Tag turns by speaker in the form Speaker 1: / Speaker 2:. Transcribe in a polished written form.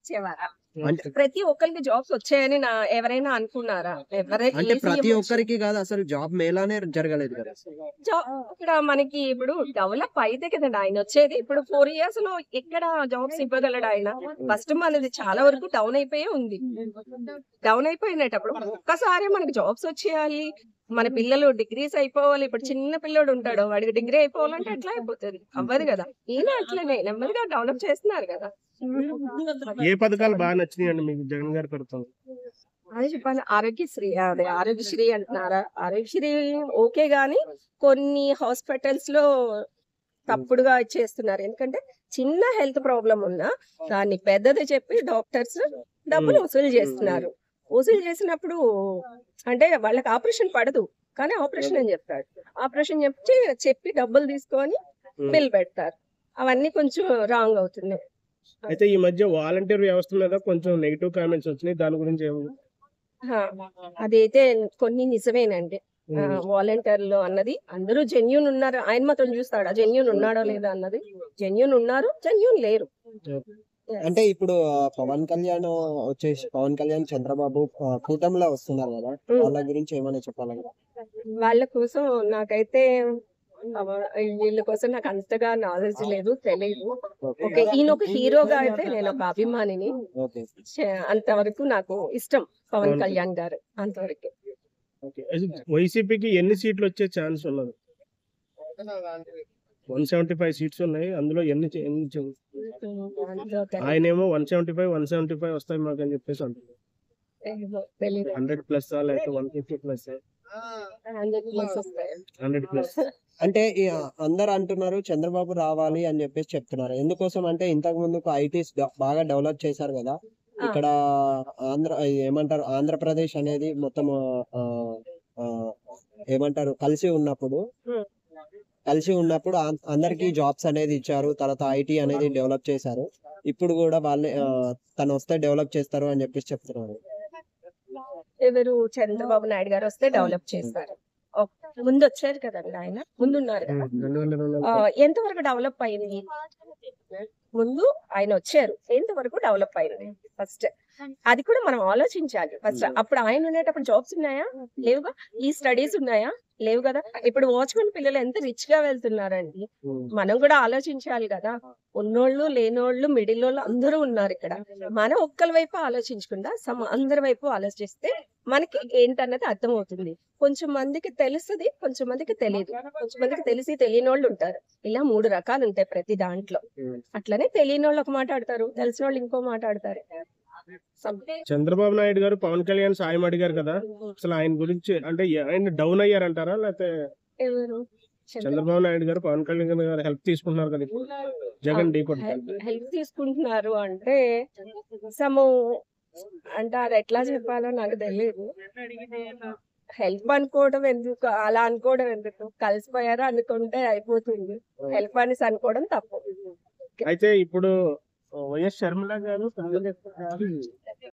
Speaker 1: ఇచ్చేవారా?
Speaker 2: అంటే
Speaker 1: ప్రతి ఒక్కరికి జాబ్స్ వచ్చాయని ఎవరైనా అనుకున్నారా? ఎవరైనా
Speaker 2: అంటే
Speaker 1: ఏ
Speaker 2: ప్రతి
Speaker 1: సీఎం
Speaker 2: ఒక్కరికి కాదు, అసలు జాబ్ మేళానే జరగలేదు కదా.
Speaker 1: ఇక్కడ మనకి ఇప్పుడు డెవలప్ అయితే కదండి ఆయన వచ్చేది. ఇప్పుడు 4 ఇయర్స్ లో ఎక్కడ జాబ్స్ ఇవ్వగలడు ఆయన? ఫస్ట్ మనది చాలా వరకు డౌన్ అయిపోయే ఉంది. డౌన్ అయిపోయినప్పుడు ఒక్కసారి మనకి జాబ్స్ వచ్చేయాలి, మన పిల్లలు డిగ్రీస్ అయిపోవాలి. ఇప్పుడు చిన్న పిల్లడు ఉంటాడు, వాడికి డిగ్రీ అయిపోవాలంటే ఎట్లా అయిపోతుంది? అవ్వదు కదా. ఈయన అట్లనే నెమ్మదిగా డెవలప్ చేస్తున్నారు కదా.
Speaker 3: ఏ పథకాలు బాగా నచ్చినాయండి మీకు జగన్ గారి ప్రభుత్వం?
Speaker 1: అదే చెప్పాను, ఆరోగ్యశ్రీ. అదే ఆరోగ్యశ్రీ అంటున్నారా? ఆరోగ్యశ్రీ ఓకే గాని కొన్ని హాస్పిటల్స్ లో తప్పుడుగా చేస్తున్నారు. ఎందుకంటే చిన్న హెల్త్ ప్రాబ్లం ఉన్నా దాన్ని పెద్దది చెప్పి డాక్టర్స్ డబ్బులు వసూలు చేస్తున్నారు. వసూలు చేసినప్పుడు అంటే వాళ్ళకి ఆపరేషన్ పడదు కానీ ఆపరేషన్ అని చెప్తాడు. ఆపరేషన్ చెప్పి డబ్బులు తీసుకొని బిల్ పెడతారు. అవన్నీ కొంచెం రాంగ్ అవుతుంది.
Speaker 3: అయితే ఈ మధ్య వాలంటీర్ వ్యవస్థ మీద కొంచెం నెగిటివ్ కామెంట్స్ వచ్చినాయి, దాని గురించి
Speaker 1: అదైతే కొన్ని నిజమేనండి. వాలంటీర్లు అన్నది అందరూ జెన్యూన్ ఉన్నారు. ఆయన మాత్రం చూస్తాడా జెన్యూన్ ఉన్నాడో లేదా అన్నది? జెన్యూన్ ఉన్నారు, జెన్యూన్ లేరు.
Speaker 2: అంటే ఇప్పుడు పవన్ కళ్యాణ్ చంద్రబాబు కూటమిలో వస్తున్నారు కదా, వాళ్ళ గురించి ఏమైనా చెప్పాలి?
Speaker 1: వాళ్ళ కోసం నాకైతే వీళ్ళ కోసం నాకు అంతగా నాలెడ్జ్ లేదు, తెలియదు. ఓకే, ఈయన ఒక హీరోగా అయితే నేను ఒక అభిమానిని. అంతవరకు నాకు ఇష్టం పవన్ కళ్యాణ్ గారు, అంతవరకు.
Speaker 3: వైసీపీకి ఎన్ని సీట్లు వచ్చే ఛాన్స్ ఉన్నది? 175 సీట్స్ ఉన్నాయి, అందులో ఎన్ని ఆయనేమో 175 వస్తాయి మాకు అని చెప్పేసి అంటున్నారు. 100+ లేకపోతే 150+? 100+.
Speaker 2: అంటే అందరు అంటున్నారు చంద్రబాబు రావాలి అని చెప్పేసి చెప్తున్నారు. ఎందుకోసం అంటే ఇంతకు ముందు ఐటీస్ బాగా డెవలప్ చేశారు కదా ఇక్కడ. ఏమంటారు, ఆంధ్రప్రదేశ్ అనేది మొత్తం ఏమంటారు కలిసి ఉన్నప్పుడు అందరికి జాబ్స్ అనేది ఇచ్చారు. తర్వాత ఐటీ అనేది డెవలప్ చేశారు. ఇప్పుడు కూడా వాళ్ళే తను వస్తే డెవలప్ చేస్తారు అని చెప్పేసి చెప్తున్నారు.
Speaker 1: ఎవరు? చంద్రబాబు నాయుడు గారు వస్తే డెవలప్ చేస్తారు. ముందు వచ్చారు కదండి, ఆయన ముందున్నారు కదా. ఎంతవరకు డెవలప్ అయింది? ముందు ఆయన వచ్చారు, ఎంతవరకు డెవలప్ అయింది ఫస్ట్ అది కూడా మనం ఆలోచించాలి. ఫస్ట్ అప్పుడు ఆయన ఉండేటప్పుడు జాబ్స్ ఉన్నాయా? లేవుగా. ఈ స్టడీస్ ఉన్నాయా? లేవు కదా. ఇప్పుడు వాచ్మెన్ పిల్లలు ఎంత రిచ్ గా వెళ్తున్నారండి. మనం కూడా ఆలోచించాలి కదా. ఉన్నోళ్ళు లేనోళ్ళు మిడిల్ వాళ్ళు అందరూ ఉన్నారు ఇక్కడ. మనం ఒక్కరి వైపు ఆలోచించకుండా అందరి వైపు ఆలోచిస్తే మనకి ఏంటన్నది అర్థమవుతుంది. కొంచెం మందికి తెలుస్తుంది, కొంచెం మందికి తెలియదు, కొంచెం మందికి తెలిసి తెలియని వాళ్ళు ఉంటారు. ఇలా 3 రకాలు ఉంటాయి ప్రతి దాంట్లో. అట్లనే తెలియని వాళ్ళు ఒక మాట ఆడతారు, తెలిసిన వాళ్ళు ఇంకో మాట ఆడతారు.
Speaker 3: చంద్రబాబు నాయుడు గారు పవన్ కళ్యాణ్ సాయం అడిగారు కదా, అసలు ఆయన గురించి అంటే ఆయన డౌన్ అయ్యారంటారా? లేకపోతే
Speaker 1: ఎవరు?
Speaker 3: చంద్రబాబు నాయుడు గారు పవన్ కళ్యాణ్ గారు హెల్ప్ తీసుకుంటున్నారు కదా ఇప్పుడు జగన్
Speaker 1: హెల్ప్ తీసుకుంటున్నారు అంటే అంటే అది ఎట్లా చెప్పాలో నాకు తెలియదు. హెల్ప్ అనుకోవడం ఎందుకు, అలా అనుకోవడం ఎందుకు? కలిసిపోయారు అనుకుంటే అయిపోతుంది. హెల్ప్ అనేసి అనుకోవడం తప్పు.
Speaker 3: అయితే ఇప్పుడు వైఎస్ షర్మిల గారు